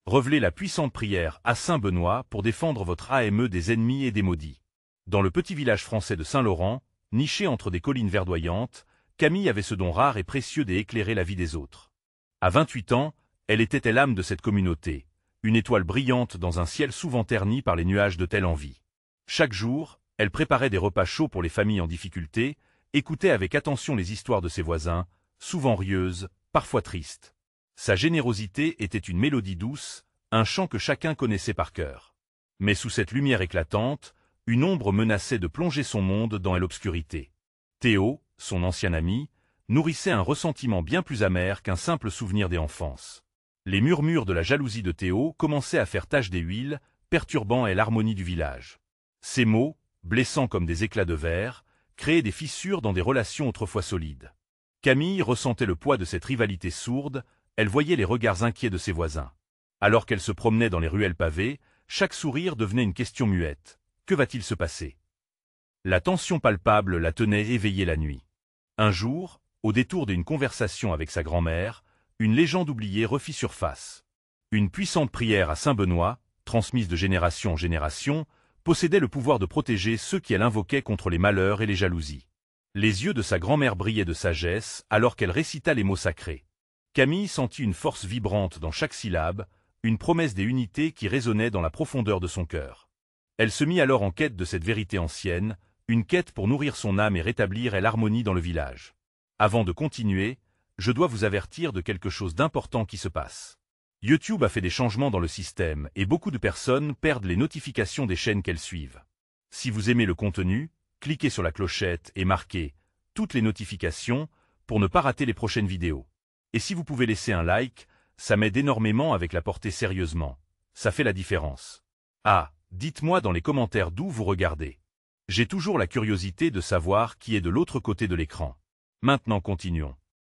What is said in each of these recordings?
Revelez la puissante prière à Saint Benoît pour défendre votre AME des ennemis et des maudits. Dans le petit village français de Saint-Laurent, niché entre des collines verdoyantes, Camille avait ce don rare et précieux d'éclairer la vie des autres. À 28 ans, elle était l'âme de cette communauté, une étoile brillante dans un ciel souvent terni par les nuages de telle envie. Chaque jour, elle préparait des repas chauds pour les familles en difficulté, écoutait avec attention les histoires de ses voisins, souvent rieuses, parfois tristes. Sa générosité était une mélodie douce, un chant que chacun connaissait par cœur. Mais sous cette lumière éclatante, une ombre menaçait de plonger son monde dans l'obscurité. Théo, son ancien ami, nourrissait un ressentiment bien plus amer qu'un simple souvenir d'enfance. Les murmures de la jalousie de Théo commençaient à faire tache d'huile, perturbant l'harmonie du village. Ces mots, blessants comme des éclats de verre, créaient des fissures dans des relations autrefois solides. Camille ressentait le poids de cette rivalité sourde, elle voyait les regards inquiets de ses voisins. Alors qu'elle se promenait dans les ruelles pavées, chaque sourire devenait une question muette. Que va-t-il se passer? La tension palpable la tenait éveillée la nuit. Un jour, au détour d'une conversation avec sa grand-mère, une légende oubliée refit surface. Une puissante prière à Saint Benoît, transmise de génération en génération, possédait le pouvoir de protéger ceux qui elle invoquait contre les malheurs et les jalousies. Les yeux de sa grand-mère brillaient de sagesse alors qu'elle récita les mots sacrés. Camille sentit une force vibrante dans chaque syllabe, une promesse des unités qui résonnait dans la profondeur de son cœur. Elle se mit alors en quête de cette vérité ancienne, une quête pour nourrir son âme et rétablir l'harmonie dans le village. Avant de continuer, je dois vous avertir de quelque chose d'important qui se passe. YouTube a fait des changements dans le système et beaucoup de personnes perdent les notifications des chaînes qu'elles suivent. Si vous aimez le contenu, cliquez sur la clochette et marquez « Toutes les notifications » pour ne pas rater les prochaines vidéos. Et si vous pouvez laisser un like, ça m'aide énormément avec la portée sérieusement. Ça fait la différence. Ah, dites-moi dans les commentaires d'où vous regardez. J'ai toujours la curiosité de savoir qui est de l'autre côté de l'écran. Maintenant continuons.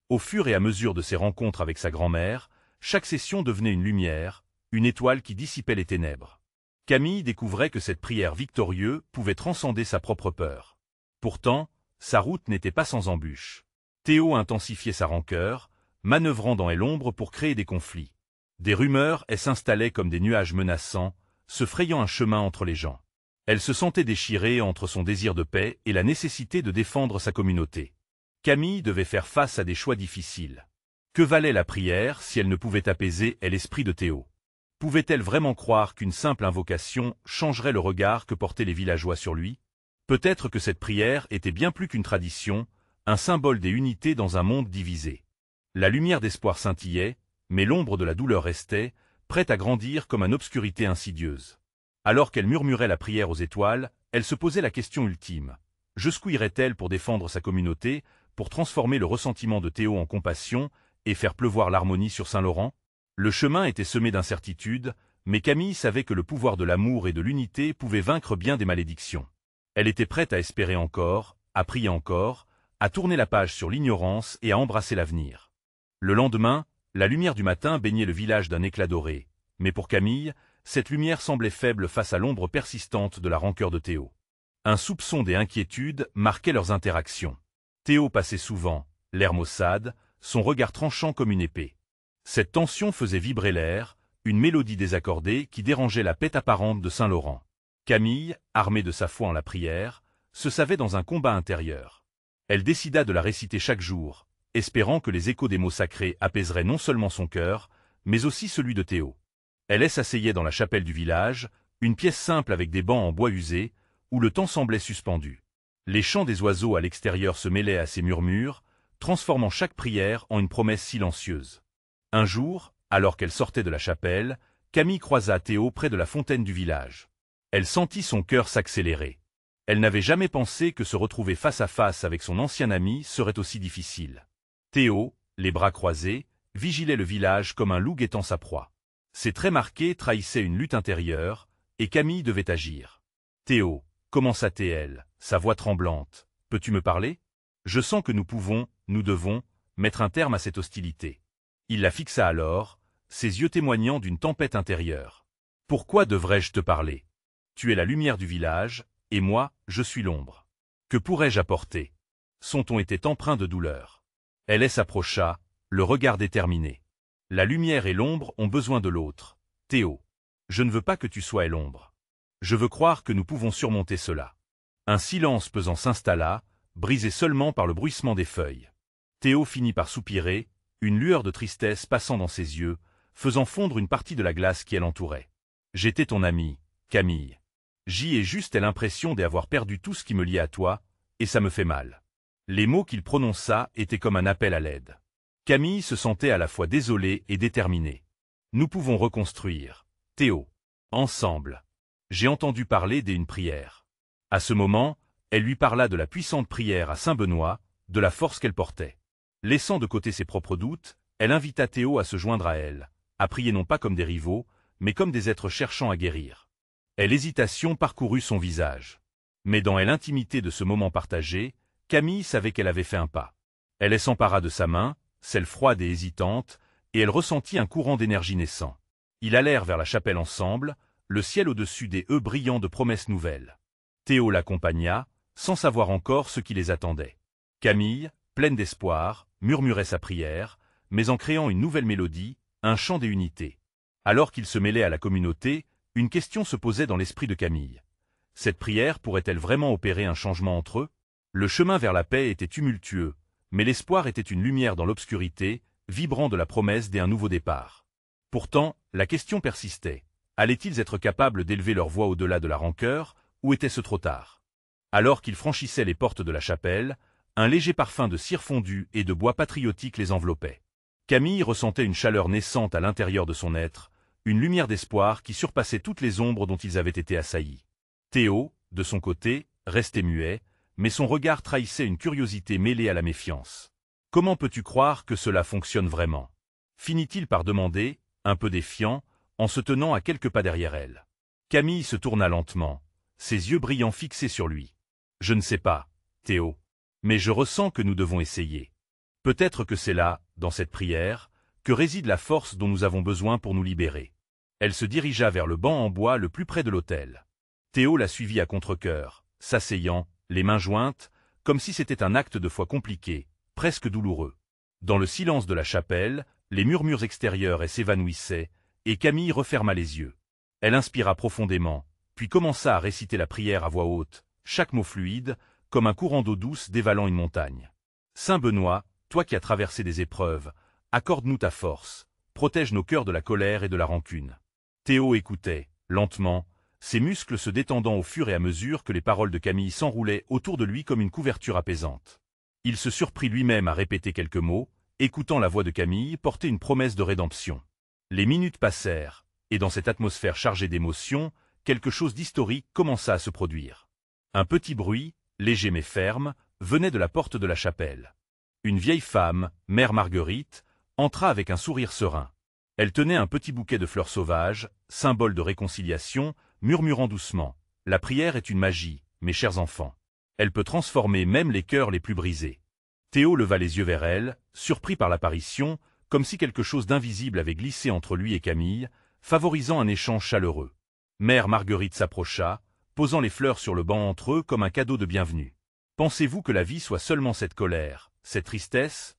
Au fur et à mesure de ses rencontres avec sa grand-mère, chaque session devenait une lumière, une étoile qui dissipait les ténèbres. Camille découvrait que cette prière victorieuse pouvait transcender sa propre peur. Pourtant, sa route n'était pas sans embûches. Théo intensifiait sa rancœur, manœuvrant dans l'ombre pour créer des conflits. Des rumeurs s'installaient comme des nuages menaçants, se frayant un chemin entre les gens. Elle se sentait déchirée entre son désir de paix et la nécessité de défendre sa communauté. Camille devait faire face à des choix difficiles. Que valait la prière si elle ne pouvait apaiser l'esprit de Théo? Pouvait-elle vraiment croire qu'une simple invocation changerait le regard que portaient les villageois sur lui? Peut-être que cette prière était bien plus qu'une tradition, un symbole des unités dans un monde divisé. La lumière d'espoir scintillait, mais l'ombre de la douleur restait, prête à grandir comme une obscurité insidieuse. Alors qu'elle murmurait la prière aux étoiles, elle se posait la question ultime. Jusqu'où irait-elle pour défendre sa communauté, pour transformer le ressentiment de Théo en compassion et faire pleuvoir l'harmonie sur Saint-Laurent? Le chemin était semé d'incertitudes, mais Camille savait que le pouvoir de l'amour et de l'unité pouvait vaincre bien des malédictions. Elle était prête à espérer encore, à prier encore, à tourner la page sur l'ignorance et à embrasser l'avenir. Le lendemain, la lumière du matin baignait le village d'un éclat doré, mais pour Camille, cette lumière semblait faible face à l'ombre persistante de la rancœur de Théo. Un soupçon et inquiétude marquaient leurs interactions. Théo passait souvent, l'air maussade, son regard tranchant comme une épée. Cette tension faisait vibrer l'air, une mélodie désaccordée qui dérangeait la paix apparente de Saint-Laurent. Camille, armée de sa foi en la prière, se savait dans un combat intérieur. Elle décida de la réciter chaque jour, espérant que les échos des mots sacrés apaiseraient non seulement son cœur, mais aussi celui de Théo. Elle s'asseyait dans la chapelle du village, une pièce simple avec des bancs en bois usé, où le temps semblait suspendu. Les chants des oiseaux à l'extérieur se mêlaient à ses murmures, transformant chaque prière en une promesse silencieuse. Un jour, alors qu'elle sortait de la chapelle, Camille croisa Théo près de la fontaine du village. Elle sentit son cœur s'accélérer. Elle n'avait jamais pensé que se retrouver face à face avec son ancien ami serait aussi difficile. Théo, les bras croisés, vigilait le village comme un loup guettant sa proie. Ses traits marqués trahissaient une lutte intérieure, et Camille devait agir. « Théo, commença-t-elle, sa voix tremblante, peux-tu me parler? Je sens que nous devons, mettre un terme à cette hostilité. » Il la fixa alors, ses yeux témoignant d'une tempête intérieure. « Pourquoi devrais-je te parler? Tu es la lumière du village, et moi, je suis l'ombre. Que pourrais-je apporter ?» Son ton était empreint de douleur. Elle s'approcha, le regard déterminé. « La lumière et l'ombre ont besoin de l'autre. Théo. Je ne veux pas que tu sois l'ombre. Je veux croire que nous pouvons surmonter cela. Un silence pesant s'installa, brisé seulement par le bruissement des feuilles. Théo finit par soupirer, une lueur de tristesse passant dans ses yeux, faisant fondre une partie de la glace qui l'entourait. J'étais ton ami, Camille. J'y ai juste l'impression d'avoir perdu tout ce qui me liait à toi, et ça me fait mal. Les mots qu'il prononça étaient comme un appel à l'aide. Camille se sentait à la fois désolée et déterminée. Nous pouvons reconstruire, Théo. Ensemble. J'ai entendu parler d'une prière. À ce moment, elle lui parla de la puissante prière à Saint-Benoît, de la force qu'elle portait. Laissant de côté ses propres doutes, elle invita Théo à se joindre à elle, à prier non pas comme des rivaux, mais comme des êtres cherchant à guérir. L'hésitation parcourut son visage. Mais dans l'intimité de ce moment partagé, Camille savait qu'elle avait fait un pas. Elle s'empara de sa main, celle froide et hésitante, et elle ressentit un courant d'énergie naissant. Ils allèrent vers la chapelle ensemble, le ciel au-dessus des eux brillant de promesses nouvelles. Théo l'accompagna, sans savoir encore ce qui les attendait. Camille, pleine d'espoir, murmurait sa prière, mais en créant une nouvelle mélodie, un chant des unités. Alors qu'il se mêlait à la communauté, une question se posait dans l'esprit de Camille. Cette prière pourrait-elle vraiment opérer un changement entre eux? Le chemin vers la paix était tumultueux, mais l'espoir était une lumière dans l'obscurité, vibrant de la promesse d'un nouveau départ. Pourtant, la question persistait. Allaient-ils être capables d'élever leur voix au-delà de la rancœur, ou était-ce trop tard? Alors qu'ils franchissaient les portes de la chapelle, un léger parfum de cire fondue et de bois patriotique les enveloppait. Camille ressentait une chaleur naissante à l'intérieur de son être, une lumière d'espoir qui surpassait toutes les ombres dont ils avaient été assaillis. Théo, de son côté, restait muet, mais son regard trahissait une curiosité mêlée à la méfiance. Comment peux-tu croire que cela fonctionne vraiment? Finit-il par demander, un peu défiant, en se tenant à quelques pas derrière elle. Camille se tourna lentement, ses yeux brillants fixés sur lui. Je ne sais pas, Théo, mais je ressens que nous devons essayer. Peut-être que c'est là, dans cette prière, que réside la force dont nous avons besoin pour nous libérer. Elle se dirigea vers le banc en bois le plus près de l'autel. Théo la suivit à contre-cœur, s'asseyant, les mains jointes, comme si c'était un acte de foi compliqué, presque douloureux. Dans le silence de la chapelle, les murmures extérieurs s'évanouissaient, et Camille referma les yeux. Elle inspira profondément, puis commença à réciter la prière à voix haute, chaque mot fluide, comme un courant d'eau douce dévalant une montagne. Saint Benoît, toi qui as traversé des épreuves, accorde-nous ta force, protège nos cœurs de la colère et de la rancune. Théo écoutait, lentement, ses muscles se détendant au fur et à mesure que les paroles de Camille s'enroulaient autour de lui comme une couverture apaisante. Il se surprit lui-même à répéter quelques mots, écoutant la voix de Camille porter une promesse de rédemption. Les minutes passèrent, et dans cette atmosphère chargée d'émotions, quelque chose d'historique commença à se produire. Un petit bruit, léger mais ferme, venait de la porte de la chapelle. Une vieille femme, Mère Marguerite, entra avec un sourire serein. Elle tenait un petit bouquet de fleurs sauvages, symbole de réconciliation, murmurant doucement. La prière est une magie, mes chers enfants. Elle peut transformer même les cœurs les plus brisés. Théo leva les yeux vers elle, surpris par l'apparition, comme si quelque chose d'invisible avait glissé entre lui et Camille, favorisant un échange chaleureux. Mère Marguerite s'approcha, posant les fleurs sur le banc entre eux comme un cadeau de bienvenue. « Pensez-vous que la vie soit seulement cette colère, cette tristesse ?»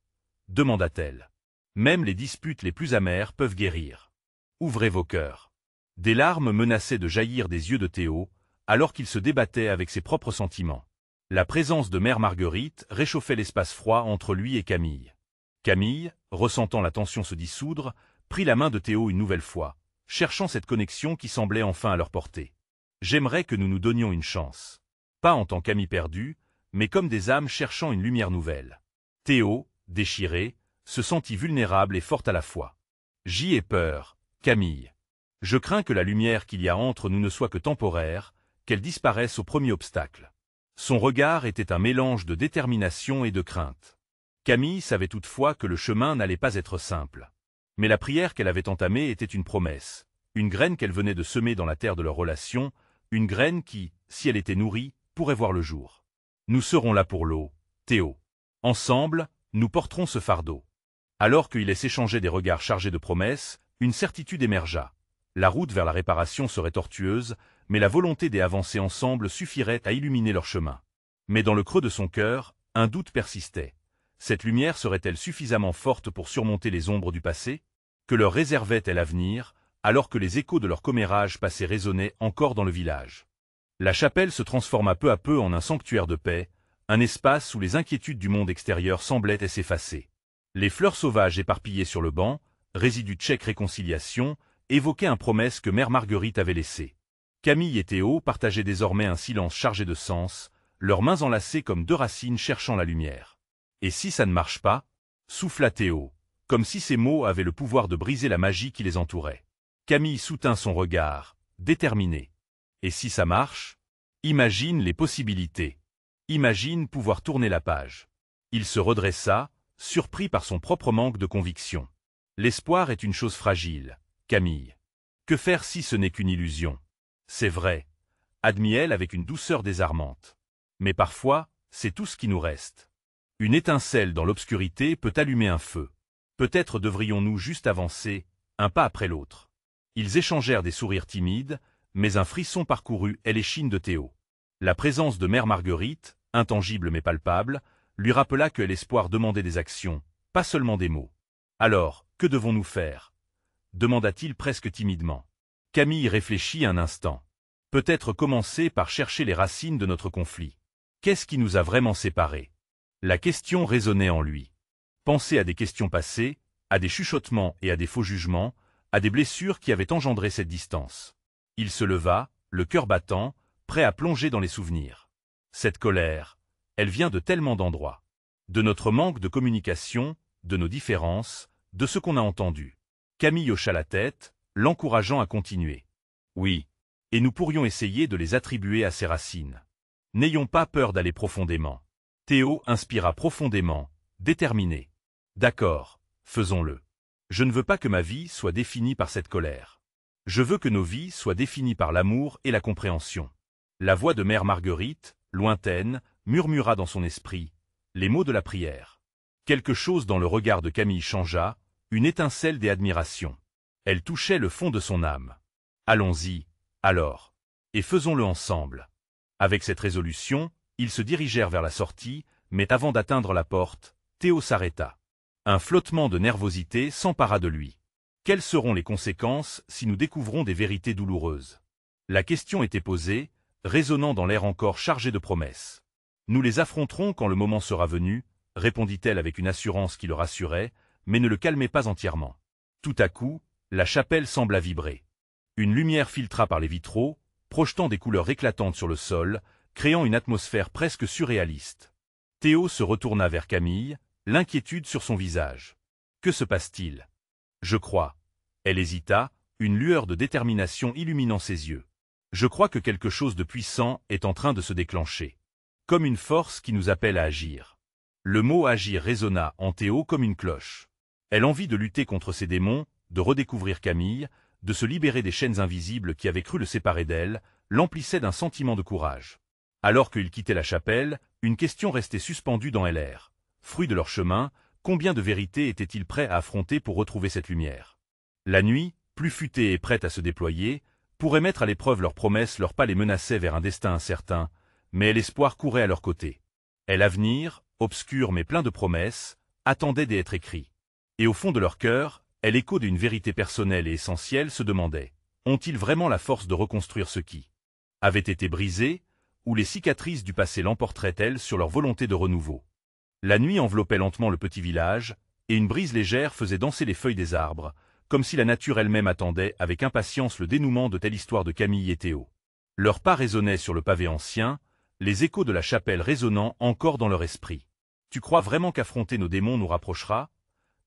demanda-t-elle. « Même les disputes les plus amères peuvent guérir. Ouvrez vos cœurs. » Des larmes menaçaient de jaillir des yeux de Théo, alors qu'il se débattait avec ses propres sentiments. La présence de Mère Marguerite réchauffait l'espace froid entre lui et Camille. Camille, ressentant la tension se dissoudre, prit la main de Théo une nouvelle fois, cherchant cette connexion qui semblait enfin à leur portée. « J'aimerais que nous nous donnions une chance. Pas en tant qu'amis perdus, mais comme des âmes cherchant une lumière nouvelle. » Théo, déchiré, se sentit vulnérable et fort à la fois. « J'y ai peur, Camille. Je crains que la lumière qu'il y a entre nous ne soit que temporaire, qu'elle disparaisse au premier obstacle. » Son regard était un mélange de détermination et de crainte. Camille savait toutefois que le chemin n'allait pas être simple. Mais la prière qu'elle avait entamée était une promesse, une graine qu'elle venait de semer dans la terre de leur relation, une graine qui, si elle était nourrie, pourrait voir le jour. « Nous serons là pour l'eau, Théo. Ensemble, nous porterons ce fardeau. » Alors qu'ils s'échangeaient des regards chargés de promesses, une certitude émergea. La route vers la réparation serait tortueuse, mais la volonté d'avancer ensemble suffirait à illuminer leur chemin. Mais dans le creux de son cœur, un doute persistait. Cette lumière serait-elle suffisamment forte pour surmonter les ombres du passé? Que leur réservait-elle l'avenir, alors que les échos de leur commérage passé résonnaient encore dans le village. La chapelle se transforma peu à peu en un sanctuaire de paix, un espace où les inquiétudes du monde extérieur semblaient s'effacer. Les fleurs sauvages éparpillées sur le banc, résidus de chèque réconciliation, évoquaient une promesse que mère Marguerite avait laissée. Camille et Théo partageaient désormais un silence chargé de sens, leurs mains enlacées comme deux racines cherchant la lumière. « Et si ça ne marche pas ?» souffla Théo, comme si ces mots avaient le pouvoir de briser la magie qui les entourait. Camille soutint son regard, déterminée. « Et si ça marche ? Imagine les possibilités. Imagine pouvoir tourner la page. » Il se redressa, surpris par son propre manque de conviction. « L'espoir est une chose fragile, Camille. Que faire si ce n'est qu'une illusion ? C'est vrai, » admit-elle avec une douceur désarmante. Mais parfois, c'est tout ce qui nous reste. Une étincelle dans l'obscurité peut allumer un feu. Peut-être devrions-nous juste avancer, un pas après l'autre. Ils échangèrent des sourires timides, mais un frisson parcourut l'échine de Théo. La présence de mère Marguerite, intangible mais palpable, lui rappela que l'espoir demandait des actions, pas seulement des mots. « Alors, que devons-nous faire » demanda-t-il presque timidement. Camille réfléchit un instant. Peut-être commencer par chercher les racines de notre conflit. Qu'est-ce qui nous a vraiment séparés? La question résonnait en lui. Penser à des questions passées, à des chuchotements et à des faux jugements, à des blessures qui avaient engendré cette distance. Il se leva, le cœur battant, prêt à plonger dans les souvenirs. Cette colère, elle vient de tellement d'endroits. De notre manque de communication, de nos différences, de ce qu'on a entendu. Camille hocha la tête, l'encourageant à continuer. Oui, et nous pourrions essayer de les attribuer à ses racines. N'ayons pas peur d'aller profondément. Théo inspira profondément, déterminé. D'accord, faisons-le. Je ne veux pas que ma vie soit définie par cette colère. Je veux que nos vies soient définies par l'amour et la compréhension. La voix de mère Marguerite, lointaine, murmura dans son esprit les mots de la prière. Quelque chose dans le regard de Camille changea, une étincelle d'admiration. Elle touchait le fond de son âme. Allons-y, alors. Et faisons-le ensemble. Avec cette résolution, ils se dirigèrent vers la sortie, mais avant d'atteindre la porte, Théo s'arrêta. Un flottement de nervosité s'empara de lui. Quelles seront les conséquences si nous découvrons des vérités douloureuses? La question était posée, résonnant dans l'air encore chargé de promesses. Nous les affronterons quand le moment sera venu, répondit-elle avec une assurance qui le rassurait, mais ne le calmait pas entièrement. Tout à coup, la chapelle sembla vibrer. Une lumière filtra par les vitraux, projetant des couleurs éclatantes sur le sol, créant une atmosphère presque surréaliste. Théo se retourna vers Camille, l'inquiétude sur son visage. Que se passe-t-il? Je crois. Elle hésita, une lueur de détermination illuminant ses yeux. Je crois que quelque chose de puissant est en train de se déclencher. Comme une force qui nous appelle à agir. Le mot agir résonna en Théo comme une cloche. Elle envie de lutter contre ses démons, de redécouvrir Camille, de se libérer des chaînes invisibles qui avaient cru le séparer d'elle, l'emplissait d'un sentiment de courage. Alors qu'ils quittaient la chapelle, une question restait suspendue dans l'air. Fruit de leur chemin, combien de vérités étaient-ils prêts à affronter pour retrouver cette lumière? La nuit, plus futée et prête à se déployer, pourrait mettre à l'épreuve leurs promesses, leurs pas les menaçaient vers un destin incertain, mais l'espoir courait à leur côté. Et l'avenir, obscur mais plein de promesses, attendait d'être écrit. Et au fond de leur cœur, l'écho d'une vérité personnelle et essentielle se demandait, ont-ils vraiment la force de reconstruire ce qui avait été brisé, ou les cicatrices du passé l'emporteraient-elles sur leur volonté de renouveau? La nuit enveloppait lentement le petit village, et une brise légère faisait danser les feuilles des arbres, comme si la nature elle-même attendait avec impatience le dénouement de telle histoire de Camille et Théo. Leurs pas résonnaient sur le pavé ancien, les échos de la chapelle résonnant encore dans leur esprit. « Tu crois vraiment qu'affronter nos démons nous rapprochera ?»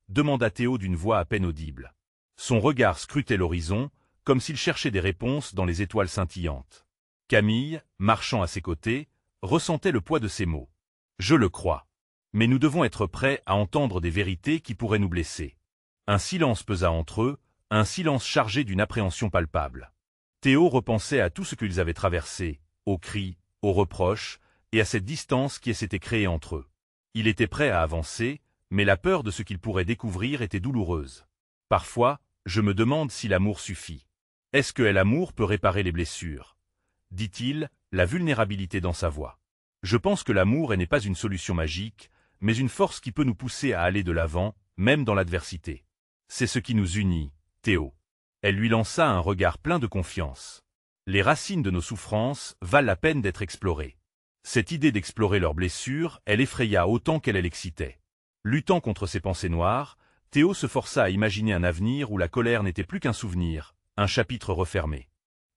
demanda Théo d'une voix à peine audible. Son regard scrutait l'horizon, comme s'il cherchait des réponses dans les étoiles scintillantes. Camille, marchant à ses côtés, ressentait le poids de ces mots. « Je le crois. Mais nous devons être prêts à entendre des vérités qui pourraient nous blesser. » Un silence pesa entre eux, un silence chargé d'une appréhension palpable. Théo repensait à tout ce qu'ils avaient traversé, aux cris, aux reproches, et à cette distance qui s'était créée entre eux. Il était prêt à avancer, mais la peur de ce qu'il pourrait découvrir était douloureuse. Parfois, je me demande si l'amour suffit. Est-ce que l'amour peut réparer les blessures? Dit-il, la vulnérabilité dans sa voix. Je pense que l'amour n'est pas une solution magique, mais une force qui peut nous pousser à aller de l'avant, même dans l'adversité. C'est ce qui nous unit, Théo. Elle lui lança un regard plein de confiance. Les racines de nos souffrances valent la peine d'être explorées. Cette idée d'explorer leurs blessures, elle effraya autant qu'elle l'excitait. Luttant contre ses pensées noires, Théo se força à imaginer un avenir où la colère n'était plus qu'un souvenir, un chapitre refermé.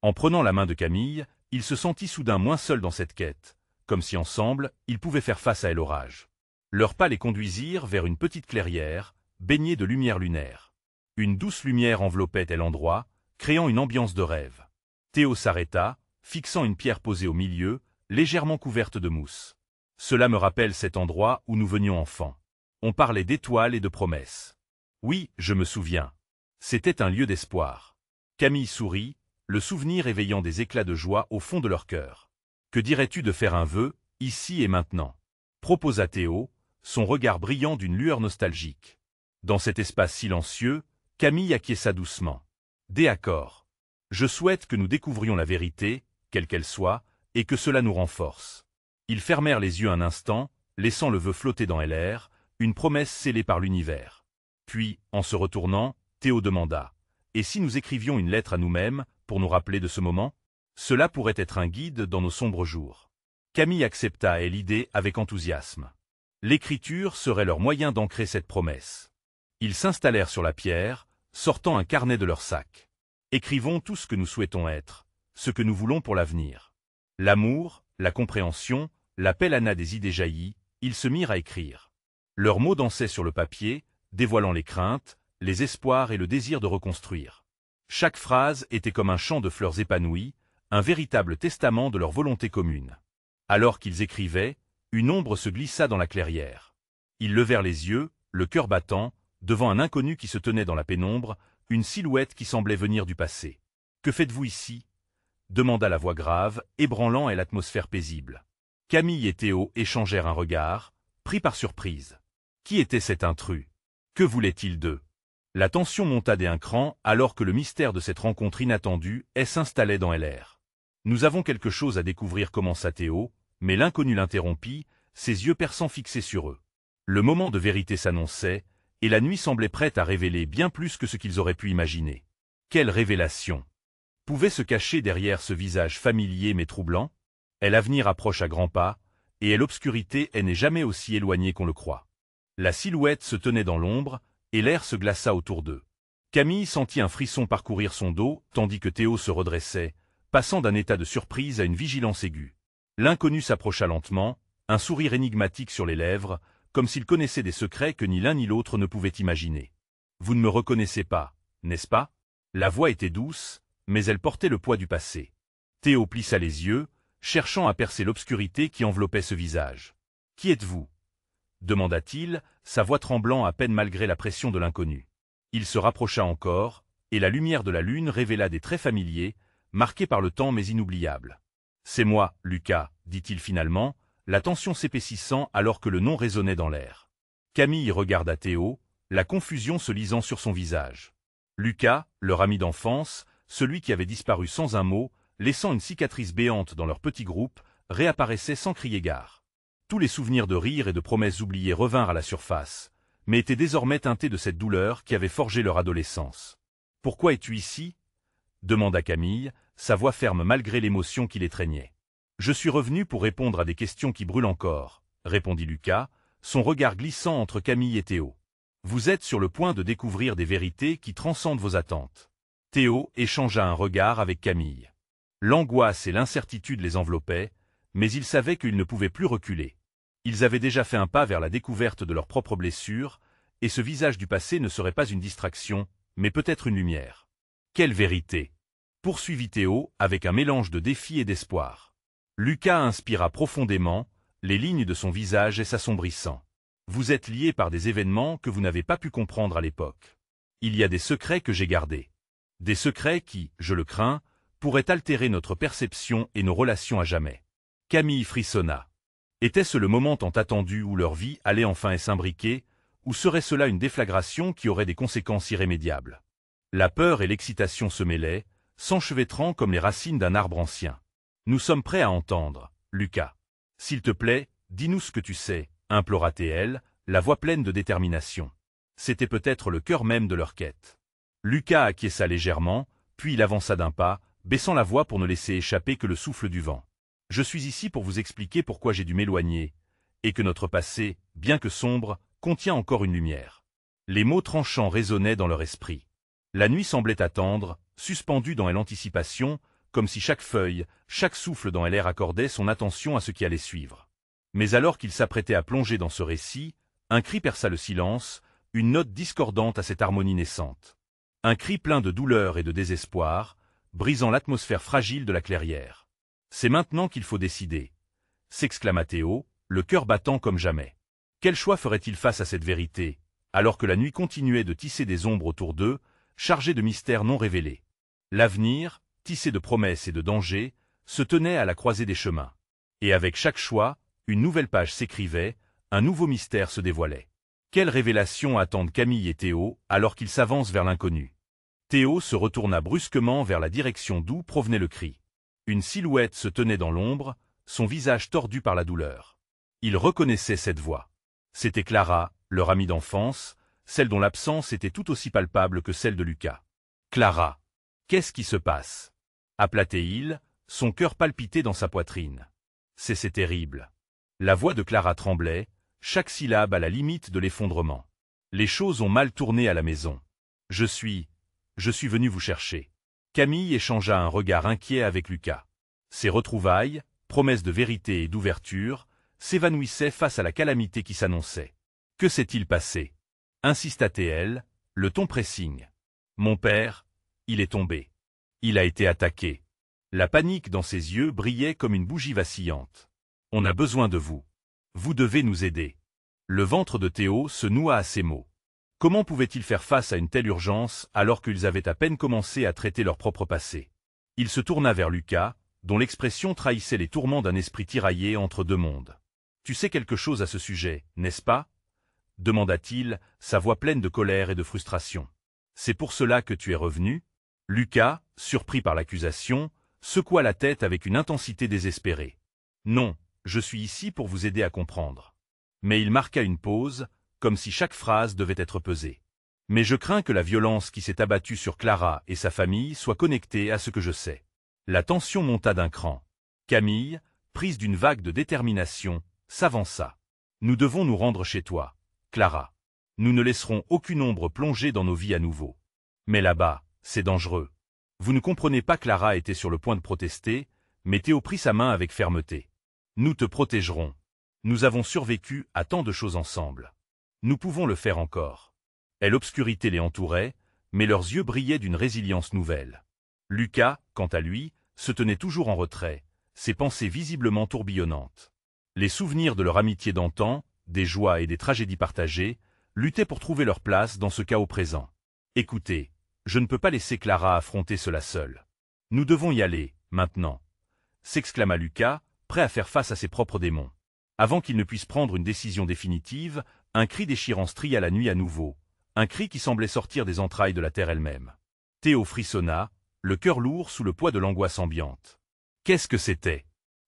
En prenant la main de Camille, il se sentit soudain moins seul dans cette quête, comme si ensemble, ils pouvaient faire face à l'orage. Leurs pas les conduisirent vers une petite clairière, baignée de lumière lunaire. Une douce lumière enveloppait l'endroit, créant une ambiance de rêve. Théo s'arrêta, fixant une pierre posée au milieu, légèrement couverte de mousse. Cela me rappelle cet endroit où nous venions enfants. On parlait d'étoiles et de promesses. Oui, je me souviens. C'était un lieu d'espoir. Camille sourit, le souvenir éveillant des éclats de joie au fond de leur cœur. Que dirais-tu de faire un vœu, ici et maintenant? Proposa Théo, son regard brillant d'une lueur nostalgique. Dans cet espace silencieux, Camille acquiesça doucement. D'accord. Je souhaite que nous découvrions la vérité, quelle qu'elle soit, et que cela nous renforce. Ils fermèrent les yeux un instant, laissant le vœu flotter dans l'air, une promesse scellée par l'univers. Puis, en se retournant, Théo demanda « Et si nous écrivions une lettre à nous-mêmes, pour nous rappeler de ce moment? Cela pourrait être un guide dans nos sombres jours. » Camille accepta l'idée avec enthousiasme. L'écriture serait leur moyen d'ancrer cette promesse. Ils s'installèrent sur la pierre, sortant un carnet de leur sac. Écrivons tout ce que nous souhaitons être, ce que nous voulons pour l'avenir. L'amour, la compréhension, l'appel à des idées jaillies, ils se mirent à écrire. Leurs mots dansaient sur le papier, dévoilant les craintes, les espoirs et le désir de reconstruire. Chaque phrase était comme un champ de fleurs épanouies, un véritable testament de leur volonté commune. Alors qu'ils écrivaient, une ombre se glissa dans la clairière. Ils levèrent les yeux, le cœur battant, devant un inconnu qui se tenait dans la pénombre, une silhouette qui semblait venir du passé. « Que faites-vous ici » demanda la voix grave, ébranlant l'atmosphère paisible. Camille et Théo échangèrent un regard, pris par surprise. Qui était cet intrus? Que voulait-il d'eux? La tension monta d'un cran alors que le mystère de cette rencontre inattendue s'installait dans l'air. Nous avons quelque chose à découvrir, commença Théo, mais l'inconnu l'interrompit, ses yeux perçants fixés sur eux. Le moment de vérité s'annonçait, et la nuit semblait prête à révéler bien plus que ce qu'ils auraient pu imaginer. Quelle révélation pouvait se cacher derrière ce visage familier mais troublant? L'avenir approche à grands pas, et l'obscurité n'est jamais aussi éloignée qu'on le croit. La silhouette se tenait dans l'ombre, et l'air se glaça autour d'eux. Camille sentit un frisson parcourir son dos, tandis que Théo se redressait, passant d'un état de surprise à une vigilance aiguë. L'inconnu s'approcha lentement, un sourire énigmatique sur les lèvres, comme s'il connaissait des secrets que ni l'un ni l'autre ne pouvaient imaginer. « Vous ne me reconnaissez pas, n'est-ce pas » La voix était douce, mais elle portait le poids du passé. Théo plissa les yeux, cherchant à percer l'obscurité qui enveloppait ce visage. « Qui êtes-vous » demanda-t-il, sa voix tremblant à peine malgré la pression de l'inconnu. Il se rapprocha encore, et la lumière de la lune révéla des traits familiers, marqués par le temps mais inoubliables. « C'est moi, Lucas » dit-il finalement, la tension s'épaississant alors que le nom résonnait dans l'air. Camille regarda Théo, la confusion se lisant sur son visage. Lucas, leur ami d'enfance, celui qui avait disparu sans un mot, laissant une cicatrice béante dans leur petit groupe, réapparaissait sans crier gare. Tous les souvenirs de rire et de promesses oubliées revinrent à la surface, mais étaient désormais teintés de cette douleur qui avait forgé leur adolescence. « Pourquoi es-tu ici » demanda Camille, sa voix ferme malgré l'émotion qui l'étreignait. « Je suis revenu pour répondre à des questions qui brûlent encore » répondit Lucas, son regard glissant entre Camille et Théo. « Vous êtes sur le point de découvrir des vérités qui transcendent vos attentes. » Théo échangea un regard avec Camille. L'angoisse et l'incertitude les enveloppaient, mais ils savaient qu'ils ne pouvaient plus reculer. Ils avaient déjà fait un pas vers la découverte de leurs propres blessures, et ce visage du passé ne serait pas une distraction, mais peut-être une lumière. « Quelle vérité » poursuivit Théo avec un mélange de défi et d'espoir. Lucas inspira profondément, les lignes de son visage s'assombrissant. « Vous êtes liés par des événements que vous n'avez pas pu comprendre à l'époque. Il y a des secrets que j'ai gardés. Des secrets qui, je le crains, pourraient altérer notre perception et nos relations à jamais. » Camille frissonna. Était-ce le moment tant attendu où leur vie allait enfin s'imbriquer, ou serait cela une déflagration qui aurait des conséquences irrémédiables? La peur et l'excitation se mêlaient, s'enchevêtrant comme les racines d'un arbre ancien. « Nous sommes prêts à entendre, Lucas. S'il te plaît, dis-nous ce que tu sais, » implora-t-elle, la voix pleine de détermination. C'était peut-être le cœur même de leur quête. Lucas acquiesça légèrement, puis il avança d'un pas, baissant la voix pour ne laisser échapper que le souffle du vent. « Je suis ici pour vous expliquer pourquoi j'ai dû m'éloigner, et que notre passé, bien que sombre, contient encore une lumière. » Les mots tranchants résonnaient dans leur esprit. La nuit semblait attendre, suspendue dans l'anticipation, comme si chaque feuille, chaque souffle dans l'air accordait son attention à ce qui allait suivre. Mais alors qu'il s'apprêtait à plonger dans ce récit, un cri perça le silence, une note discordante à cette harmonie naissante. Un cri plein de douleur et de désespoir, brisant l'atmosphère fragile de la clairière. « C'est maintenant qu'il faut décider !» s'exclama Théo, le cœur battant comme jamais. Quel choix ferait-il face à cette vérité, alors que la nuit continuait de tisser des ombres autour d'eux, chargées de mystères non révélés? L'avenir, tissé de promesses et de dangers, se tenait à la croisée des chemins. Et avec chaque choix, une nouvelle page s'écrivait, un nouveau mystère se dévoilait. Quelle révélation attendent Camille et Théo alors qu'ils s'avancent vers l'inconnu? Théo se retourna brusquement vers la direction d'où provenait le cri. Une silhouette se tenait dans l'ombre, son visage tordu par la douleur. Il reconnaissait cette voix. C'était Clara, leur amie d'enfance, celle dont l'absence était tout aussi palpable que celle de Lucas. « Clara, qu'est-ce qui se passe » appela-t-il, son cœur palpitait dans sa poitrine. C'est terrible. La voix de Clara tremblait, chaque syllabe à la limite de l'effondrement. Les choses ont mal tourné à la maison. Je suis venu vous chercher. Camille échangea un regard inquiet avec Lucas. Ses retrouvailles, promesses de vérité et d'ouverture, s'évanouissaient face à la calamité qui s'annonçait. Que s'est-il passé? Insista-t-elle, le ton pressing. Mon père, il est tombé. Il a été attaqué. La panique dans ses yeux brillait comme une bougie vacillante. On a besoin de vous. Vous devez nous aider. Le ventre de Théo se noua à ces mots. Comment pouvaient-ils faire face à une telle urgence alors qu'ils avaient à peine commencé à traiter leur propre passé? Il se tourna vers Lucas, dont l'expression trahissait les tourments d'un esprit tiraillé entre deux mondes. « Tu sais quelque chose à ce sujet, n'est-ce pas » demanda-t-il, sa voix pleine de colère et de frustration. « C'est pour cela que tu es revenu » Lucas, surpris par l'accusation, secoua la tête avec une intensité désespérée. « Non, je suis ici pour vous aider à comprendre. » Mais il marqua une pause, comme si chaque phrase devait être pesée. « Mais je crains que la violence qui s'est abattue sur Clara et sa famille soit connectée à ce que je sais. » La tension monta d'un cran. Camille, prise d'une vague de détermination, s'avança. « Nous devons nous rendre chez toi, Clara. Nous ne laisserons aucune ombre plonger dans nos vies à nouveau. Mais là-bas, c'est dangereux. » Vous ne comprenez pas, Clara était sur le point de protester, mais Théo prit sa main avec fermeté. « Nous te protégerons. Nous avons survécu à tant de choses ensemble. Nous pouvons le faire encore. » L'obscurité les entourait, mais leurs yeux brillaient d'une résilience nouvelle. Lucas, quant à lui, se tenait toujours en retrait, ses pensées visiblement tourbillonnantes. Les souvenirs de leur amitié d'antan, des joies et des tragédies partagées, luttaient pour trouver leur place dans ce chaos présent. « Écoutez, je ne peux pas laisser Clara affronter cela seule. Nous devons y aller, maintenant » s'exclama Lucas, prêt à faire face à ses propres démons. Avant qu'il ne puisse prendre une décision définitive, un cri déchirant stria la nuit à nouveau, un cri qui semblait sortir des entrailles de la terre elle-même. Théo frissonna, le cœur lourd sous le poids de l'angoisse ambiante. « Qu'est-ce que c'était »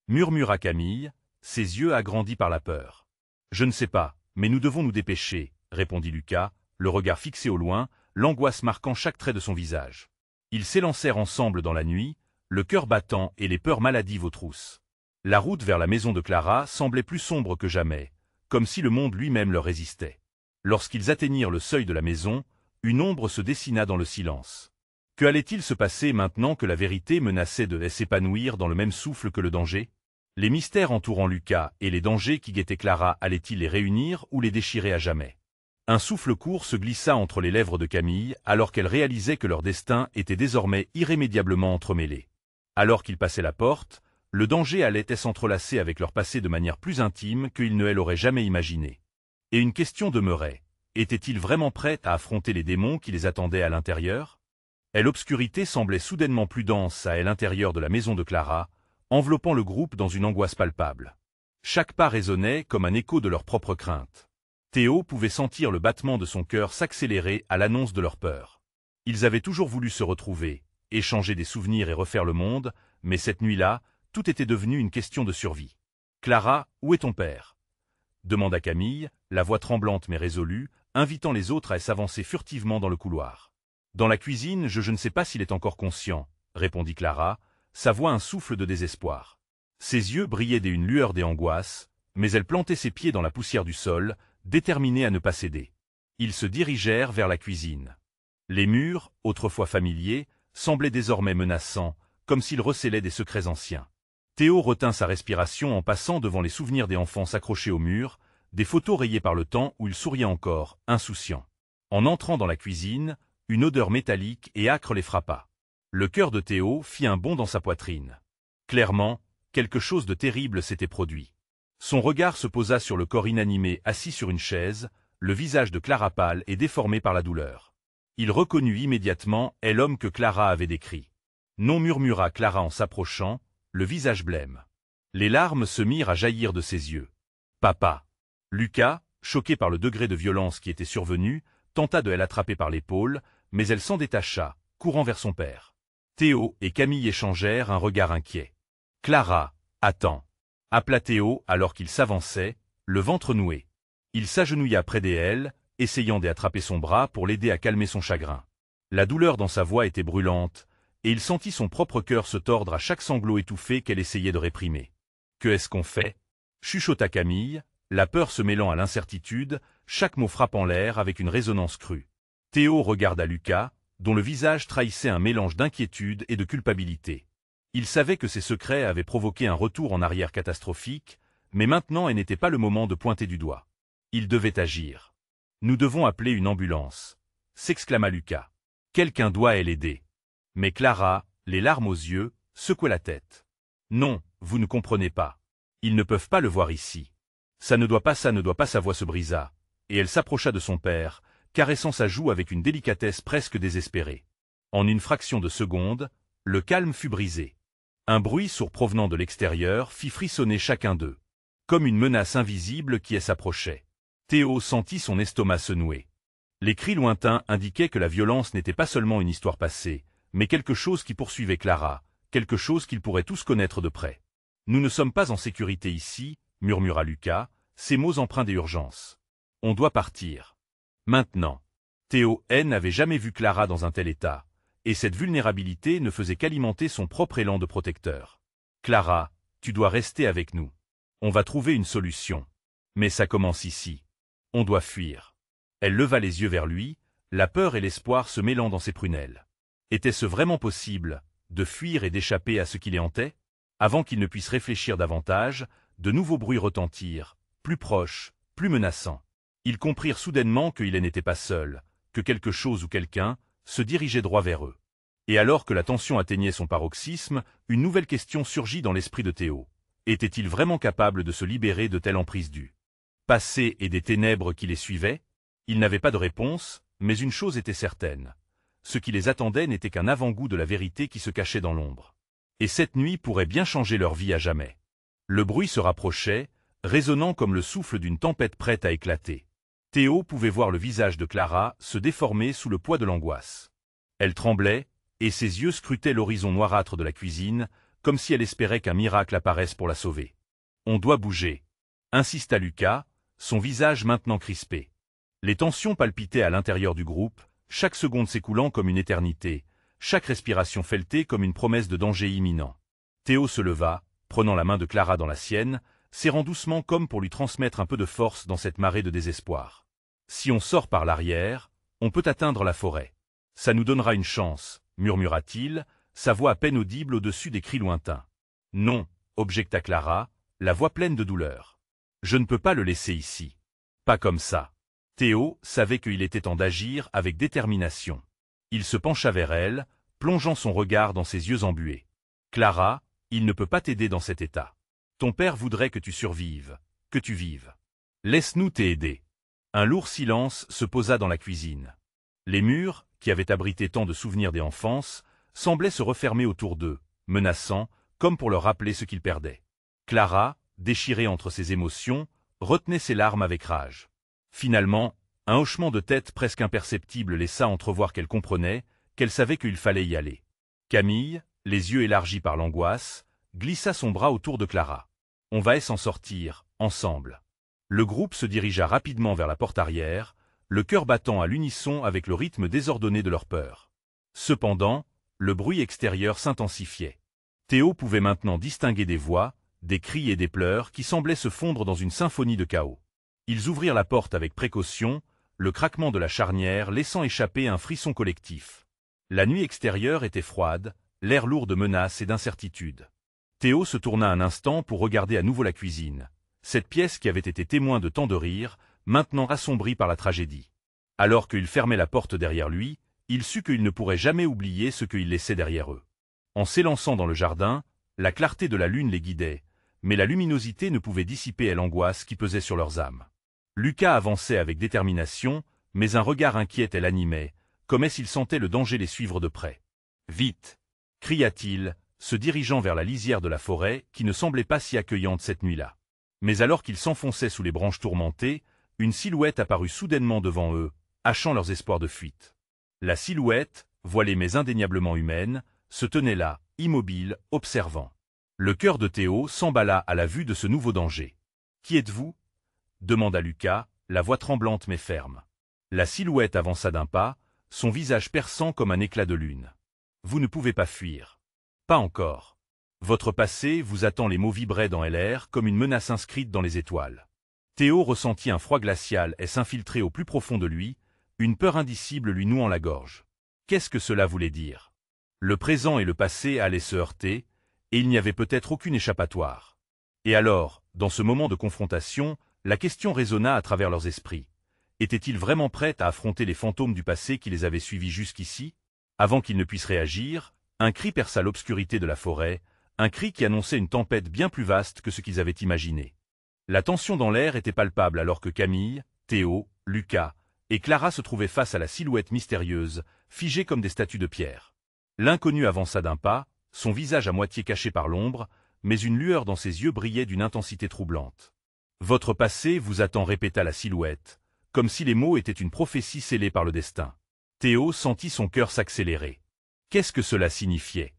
murmura Camille, ses yeux agrandis par la peur. « Je ne sais pas, mais nous devons nous dépêcher, » répondit Lucas, le regard fixé au loin, l'angoisse marquant chaque trait de son visage. Ils s'élancèrent ensemble dans la nuit, le cœur battant et les peurs maladives aux trousses. La route vers la maison de Clara semblait plus sombre que jamais, comme si le monde lui-même leur résistait. Lorsqu'ils atteignirent le seuil de la maison, une ombre se dessina dans le silence. Que allait-il se passer maintenant que la vérité menaçait de s'épanouir dans le même souffle que le danger? Les mystères entourant Lucas et les dangers qui guettaient Clara allaient-ils les réunir ou les déchirer à jamais? Un souffle court se glissa entre les lèvres de Camille alors qu'elle réalisait que leur destin était désormais irrémédiablement entremêlé. Alors qu'ils passaient la porte, le danger allait s'entrelacer avec leur passé de manière plus intime qu'ils ne l'auraient jamais imaginé. Et une question demeurait. Étaient-ils vraiment prêts à affronter les démons qui les attendaient à l'intérieur? L'obscurité semblait soudainement plus dense à l'intérieur de la maison de Clara, enveloppant le groupe dans une angoisse palpable. Chaque pas résonnait comme un écho de leur propre crainte. Théo pouvait sentir le battement de son cœur s'accélérer à l'annonce de leur peur. Ils avaient toujours voulu se retrouver, échanger des souvenirs et refaire le monde, mais cette nuit-là, tout était devenu une question de survie. « Clara, où est ton père » demanda Camille, la voix tremblante mais résolue, invitant les autres à s'avancer furtivement dans le couloir. Dans la cuisine, je ne sais pas s'il est encore conscient, répondit Clara, sa voix un souffle de désespoir. Ses yeux brillaient d'une lueur d'angoisse, mais elle plantait ses pieds dans la poussière du sol, déterminée à ne pas céder. Ils se dirigèrent vers la cuisine. Les murs, autrefois familiers, semblaient désormais menaçants, comme s'ils recélaient des secrets anciens. Théo retint sa respiration en passant devant les souvenirs des enfants accrochés au mur, des photos rayées par le temps où il souriait encore, insouciant. En entrant dans la cuisine, une odeur métallique et âcre les frappa. Le cœur de Théo fit un bond dans sa poitrine. Clairement, quelque chose de terrible s'était produit. Son regard se posa sur le corps inanimé assis sur une chaise, le visage de Clara pâle et déformé par la douleur. Il reconnut immédiatement l'homme que Clara avait décrit. Non, murmura Clara en s'approchant, le visage blême. Les larmes se mirent à jaillir de ses yeux. Papa. Lucas, choqué par le degré de violence qui était survenu, tenta de l'attraper par l'épaule, mais elle s'en détacha, courant vers son père. Théo et Camille échangèrent un regard inquiet. Clara, attends. Appela Théo alors qu'il s'avançait, le ventre noué. Il s'agenouilla près d'elle, essayant d'attraper son bras pour l'aider à calmer son chagrin. La douleur dans sa voix était brûlante, et il sentit son propre cœur se tordre à chaque sanglot étouffé qu'elle essayait de réprimer. « Que est-ce qu'on fait » chuchota Camille, la peur se mêlant à l'incertitude, chaque mot frappant l'air avec une résonance crue. Théo regarda Lucas, dont le visage trahissait un mélange d'inquiétude et de culpabilité. Il savait que ses secrets avaient provoqué un retour en arrière catastrophique, mais maintenant n'était pas le moment de pointer du doigt. Il devait agir. « Nous devons appeler une ambulance » s'exclama Lucas. « Quelqu'un doit l'aider. » Mais Clara, les larmes aux yeux, secoua la tête. « Non, vous ne comprenez pas. Ils ne peuvent pas le voir ici. Ça ne doit pas, sa voix se brisa, et elle s'approcha de son père, caressant sa joue avec une délicatesse presque désespérée. En une fraction de seconde, le calme fut brisé. Un bruit sourd provenant de l'extérieur fit frissonner chacun d'eux, comme une menace invisible qui s'approchait. Théo sentit son estomac se nouer. Les cris lointains indiquaient que la violence n'était pas seulement une histoire passée, mais quelque chose qui poursuivait Clara, quelque chose qu'ils pourraient tous connaître de près. « Nous ne sommes pas en sécurité ici, » murmura Lucas, ses mots empreints d'urgence. « On doit partir. Maintenant. » Théo n'avait jamais vu Clara dans un tel état, et cette vulnérabilité ne faisait qu'alimenter son propre élan de protecteur. « Clara, tu dois rester avec nous. On va trouver une solution. Mais ça commence ici. On doit fuir. » Elle leva les yeux vers lui, la peur et l'espoir se mêlant dans ses prunelles. Était-ce vraiment possible, de fuir et d'échapper à ce qui les hantait? Avant qu'il ne puisse réfléchir davantage, de nouveaux bruits retentirent, plus proches, plus menaçants. Ils comprirent soudainement qu'ils n'étaient pas seuls, que quelque chose ou quelqu'un se dirigeait droit vers eux. Et alors que la tension atteignait son paroxysme, une nouvelle question surgit dans l'esprit de Théo. Était-il vraiment capable de se libérer de telle emprise du passé et des ténèbres qui les suivaient? Il n'avait pas de réponse, mais une chose était certaine. Ce qui les attendait n'était qu'un avant-goût de la vérité qui se cachait dans l'ombre. Et cette nuit pourrait bien changer leur vie à jamais. Le bruit se rapprochait, résonnant comme le souffle d'une tempête prête à éclater. Théo pouvait voir le visage de Clara se déformer sous le poids de l'angoisse. Elle tremblait, et ses yeux scrutaient l'horizon noirâtre de la cuisine, comme si elle espérait qu'un miracle apparaisse pour la sauver. « On doit bouger », insista Lucas, son visage maintenant crispé. Les tensions palpitaient à l'intérieur du groupe, chaque seconde s'écoulant comme une éternité, chaque respiration pelletée comme une promesse de danger imminent. Théo se leva, prenant la main de Clara dans la sienne, serrant doucement comme pour lui transmettre un peu de force dans cette marée de désespoir. « Si on sort par l'arrière, on peut atteindre la forêt. Ça nous donnera une chance, » murmura-t-il, sa voix à peine audible au-dessus des cris lointains. « Non, » objecta Clara, la voix pleine de douleur. « Je ne peux pas le laisser ici. Pas comme ça. » Théo savait qu'il était temps d'agir avec détermination. Il se pencha vers elle, plongeant son regard dans ses yeux embués. « Clara, il ne peut pas t'aider dans cet état. Ton père voudrait que tu survives, que tu vives. Laisse-nous t'aider. » Un lourd silence se posa dans la cuisine. Les murs, qui avaient abrité tant de souvenirs d'enfance, semblaient se refermer autour d'eux, menaçants, comme pour leur rappeler ce qu'ils perdaient. Clara, déchirée entre ses émotions, retenait ses larmes avec rage. Finalement, un hochement de tête presque imperceptible laissa entrevoir qu'elle comprenait, qu'elle savait qu'il fallait y aller. Camille, les yeux élargis par l'angoisse, glissa son bras autour de Clara. « On va s'en sortir, ensemble. » Le groupe se dirigea rapidement vers la porte arrière, le cœur battant à l'unisson avec le rythme désordonné de leur peur. Cependant, le bruit extérieur s'intensifiait. Théo pouvait maintenant distinguer des voix, des cris et des pleurs qui semblaient se fondre dans une symphonie de chaos. Ils ouvrirent la porte avec précaution, le craquement de la charnière laissant échapper un frisson collectif. La nuit extérieure était froide, l'air lourd de menaces et d'incertitude. Théo se tourna un instant pour regarder à nouveau la cuisine. Cette pièce qui avait été témoin de tant de rires, maintenant assombrie par la tragédie. Alors qu'il fermait la porte derrière lui, il sut qu'il ne pourrait jamais oublier ce qu'ils laissaient derrière eux. En s'élançant dans le jardin, la clarté de la lune les guidait, mais la luminosité ne pouvait dissiper l'angoisse qui pesait sur leurs âmes. Lucas avançait avec détermination, mais un regard inquiet l'animait, comme s'il sentait le danger les suivre de près. « Vite !» cria-t-il, se dirigeant vers la lisière de la forêt qui ne semblait pas si accueillante cette nuit-là. Mais alors qu'ils s'enfonçaient sous les branches tourmentées, une silhouette apparut soudainement devant eux, hachant leurs espoirs de fuite. La silhouette, voilée mais indéniablement humaine, se tenait là, immobile, observant. Le cœur de Théo s'emballa à la vue de ce nouveau danger. « Qui êtes-vous » demanda Lucas, la voix tremblante mais ferme. La silhouette avança d'un pas, son visage perçant comme un éclat de lune. « Vous ne pouvez pas fuir. »« Pas encore. Votre passé vous attend. » Les mots vibraient dans l'air comme une menace inscrite dans les étoiles. Théo ressentit un froid glacial s'infiltrer au plus profond de lui, une peur indicible lui nouant la gorge. Qu'est-ce que cela voulait dire? Le présent et le passé allaient se heurter, et il n'y avait peut-être aucune échappatoire. Et alors, dans ce moment de confrontation, la question résonna à travers leurs esprits. Étaient-ils vraiment prêts à affronter les fantômes du passé qui les avaient suivis jusqu'ici? Avant qu'ils ne puissent réagir, un cri perça l'obscurité de la forêt, un cri qui annonçait une tempête bien plus vaste que ce qu'ils avaient imaginé. La tension dans l'air était palpable alors que Camille, Théo, Lucas et Clara se trouvaient face à la silhouette mystérieuse, figée comme des statues de pierre. L'inconnu avança d'un pas, son visage à moitié caché par l'ombre, mais une lueur dans ses yeux brillait d'une intensité troublante. « Votre passé vous attend » répéta la silhouette, comme si les mots étaient une prophétie scellée par le destin. Théo sentit son cœur s'accélérer. Qu'est-ce que cela signifiait?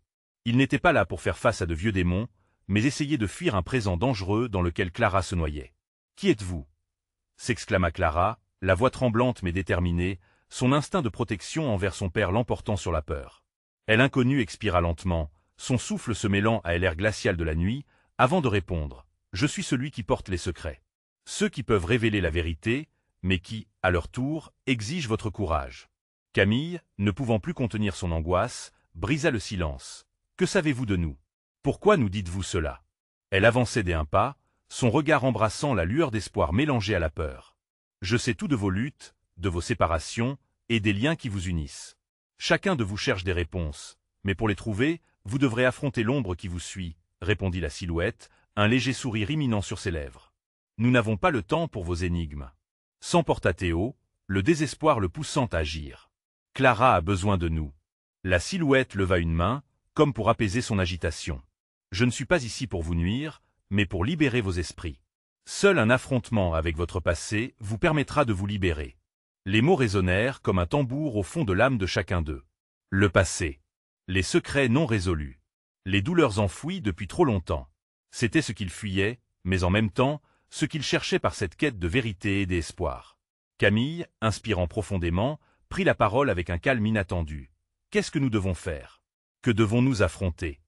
Il n'était pas là pour faire face à de vieux démons, mais essayer de fuir un présent dangereux dans lequel Clara se noyait. « Qui êtes-vous » s'exclama Clara, la voix tremblante mais déterminée, son instinct de protection envers son père l'emportant sur la peur. L'inconnu expira lentement, son souffle se mêlant à l'air glacial de la nuit, avant de répondre « Je suis celui qui porte les secrets. Ceux qui peuvent révéler la vérité, mais qui, à leur tour, exigent votre courage. » Camille, ne pouvant plus contenir son angoisse, brisa le silence. « Que savez-vous de nous? Pourquoi nous dites-vous cela ?» Elle avançait d'un pas, son regard embrassant la lueur d'espoir mélangée à la peur. « Je sais tout de vos luttes, de vos séparations, et des liens qui vous unissent. Chacun de vous cherche des réponses, mais pour les trouver, vous devrez affronter l'ombre qui vous suit, » répondit la silhouette, un léger sourire imminent sur ses lèvres. « Nous n'avons pas le temps pour vos énigmes. » S'emporta Théo, le désespoir le poussant à agir. « Clara a besoin de nous. » La silhouette leva une main, comme pour apaiser son agitation. « Je ne suis pas ici pour vous nuire, mais pour libérer vos esprits. Seul un affrontement avec votre passé vous permettra de vous libérer. » Les mots résonnèrent comme un tambour au fond de l'âme de chacun d'eux. Le passé. Les secrets non résolus. Les douleurs enfouies depuis trop longtemps. C'était ce qu'ils fuyaient, mais en même temps, ce qu'ils cherchaient par cette quête de vérité et d'espoir. Camille, inspirant profondément, prit la parole avec un calme inattendu. « Qu'est-ce que nous devons faire? Que devons-nous affronter?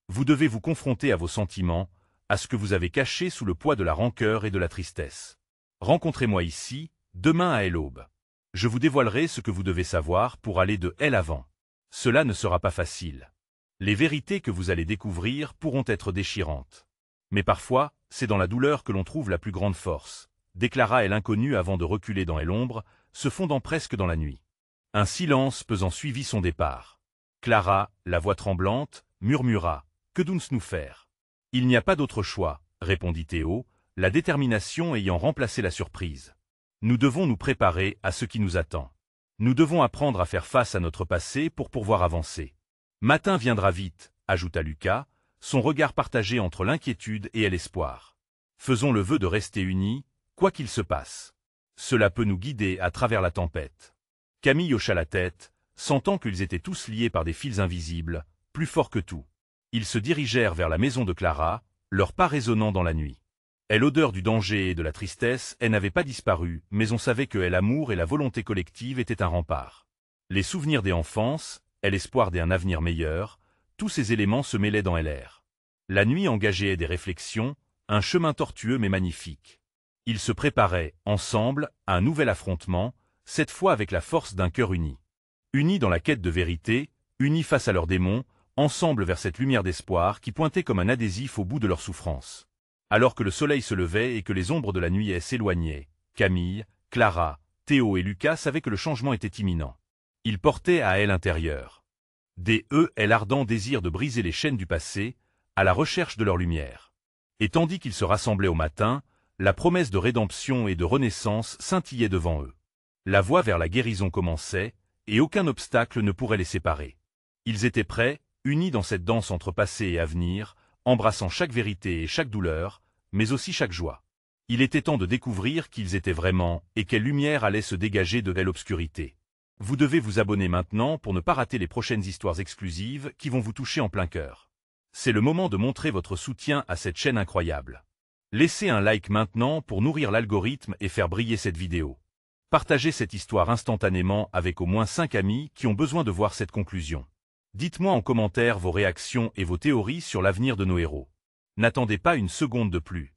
Vous devez vous confronter à vos sentiments, à ce que vous avez caché sous le poids de la rancœur et de la tristesse. Rencontrez-moi ici, demain à l'aube. Je vous dévoilerai ce que vous devez savoir pour aller de l'avant. Cela ne sera pas facile. Les vérités que vous allez découvrir pourront être déchirantes. Mais parfois, c'est dans la douleur que l'on trouve la plus grande force, » déclara l'inconnu avant de reculer dans l'ombre, se fondant presque dans la nuit. Un silence pesant suivit son départ. Clara, la voix tremblante, murmura « Que doons-nous faire ?»« Il n'y a pas d'autre choix, » répondit Théo, la détermination ayant remplacé la surprise. « Nous devons nous préparer à ce qui nous attend. Nous devons apprendre à faire face à notre passé pour pouvoir avancer. »« Matin viendra vite, » ajouta Lucas, son regard partagé entre l'inquiétude et l'espoir. « Faisons le vœu de rester unis, quoi qu'il se passe. Cela peut nous guider à travers la tempête. » Camille hocha la tête, sentant qu'ils étaient tous liés par des fils invisibles, plus forts que tout. Ils se dirigèrent vers la maison de Clara, leurs pas résonnant dans la nuit. Elle odeur du danger et de la tristesse, elle n'avait pas disparu, mais on savait que l'amour et la volonté collective étaient un rempart. Les souvenirs des enfances, l'espoir d'un avenir meilleur, tous ces éléments se mêlaient dans LR. La nuit engageait des réflexions, un chemin tortueux mais magnifique. Ils se préparaient, ensemble, à un nouvel affrontement, cette fois avec la force d'un cœur uni. Unis dans la quête de vérité, unis face à leurs démons, ensemble vers cette lumière d'espoir qui pointait comme un adhésif au bout de leur souffrance. Alors que le soleil se levait et que les ombres de la nuit s'éloignaient, Camille, Clara, Théo et Lucas savaient que le changement était imminent. Ils portaient à elle intérieur. L'ardent désir de briser les chaînes du passé, à la recherche de leur lumière. Et tandis qu'ils se rassemblaient au matin, la promesse de rédemption et de renaissance scintillait devant eux. La voie vers la guérison commençait, et aucun obstacle ne pourrait les séparer. Ils étaient prêts, unis dans cette danse entre passé et avenir, embrassant chaque vérité et chaque douleur, mais aussi chaque joie. Il était temps de découvrir qui ils étaient vraiment, et quelle lumière allait se dégager de l'obscurité. Vous devez vous abonner maintenant pour ne pas rater les prochaines histoires exclusives qui vont vous toucher en plein cœur. C'est le moment de montrer votre soutien à cette chaîne incroyable. Laissez un like maintenant pour nourrir l'algorithme et faire briller cette vidéo. Partagez cette histoire instantanément avec au moins 5 amis qui ont besoin de voir cette conclusion. Dites-moi en commentaire vos réactions et vos théories sur l'avenir de nos héros. N'attendez pas une seconde de plus.